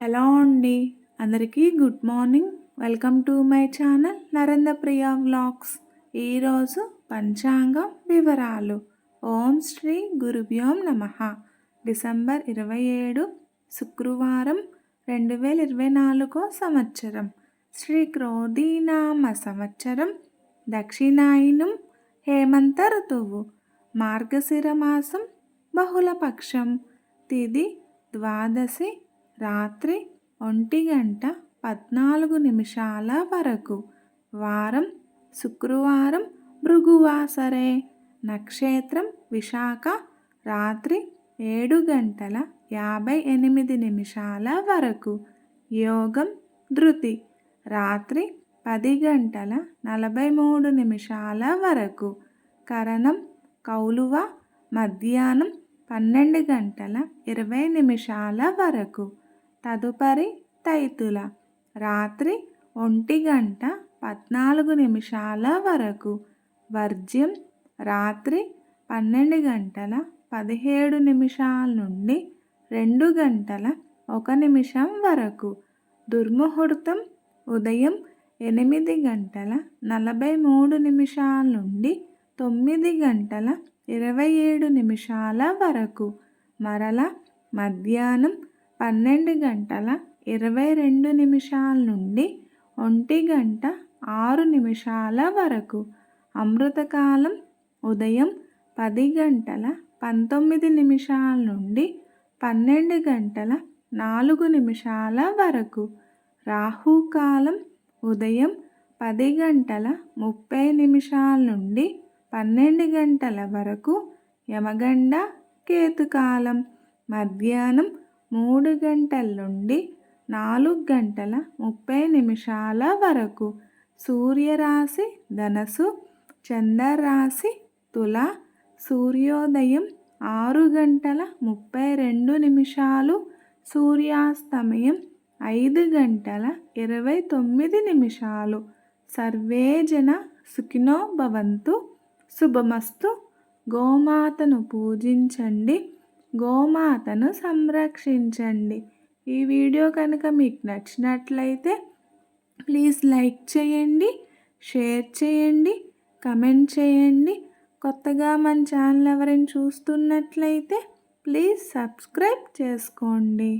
Hello అండి. అందరికీ good morning. Welcome to my channel Narendra Priya vlogs. ఈరోజు పంచాంగం వివరాలు. ఓం శ్రీ గురుభ్యో నమః. డిసెంబర్ 27 శుక్రవారం 2024 సంవత్సరం. శ్రీ క్రోధీనామ సంవత్సరం. దక్షిణాయనం హేమంత ఋతువు. మార్గశిర మాసం బహుళపక్షం. తిథి ద్వాదశి రాత్రి 1:14 వరకు. వారం శుక్రవారం భృగువాసరే. నక్షత్రం విశాఖ. రాత్రి 7:58 వరకు. యోగం ధృతి. రాత్రి 10:43 వరకు. కరణం కౌలువ. మధ్యాహ్నం 12:20 వరకు. తదుపరి తైతుల. రాత్రి 1:14 వరకు. వర్జ్యం రాత్రి 12:17 నుండి 2:01 వరకు. దుర్ముహూర్తం ఉదయం 8:43 నుండి 9:27 వరకు. మరల మధ్యాహ్నం 12:22 నుండి 1:06 వరకు. అమృతకాలం ఉదయం 10:19 నుండి 12:04 వరకు. రాహుకాలం ఉదయం 10:30 నుండి 12 వరకు. యమగండ కేతుకాలం మధ్యాహ్నం 3 నుండి 4:30 వరకు. సూర్యరాశి ధనస్సు. చంద్రరాశి తుల. సూర్యోదయం 6:32. సూర్యాస్తమయం 5:29. సర్వే జన సుఖినో భవంతు. శుభమస్తు. గోమాతను పూజించండి. గోమాతను సంరక్షించండి. ఈ వీడియో కనుక మీకు నచ్చినట్లయితే ప్లీజ్ లైక్ చేయండి, షేర్ చేయండి, కమెంట్ చేయండి. కొత్తగా మన ఛానల్ ఎవరైనా చూస్తున్నట్లయితే ప్లీజ్ సబ్స్క్రైబ్ చేసుకోండి.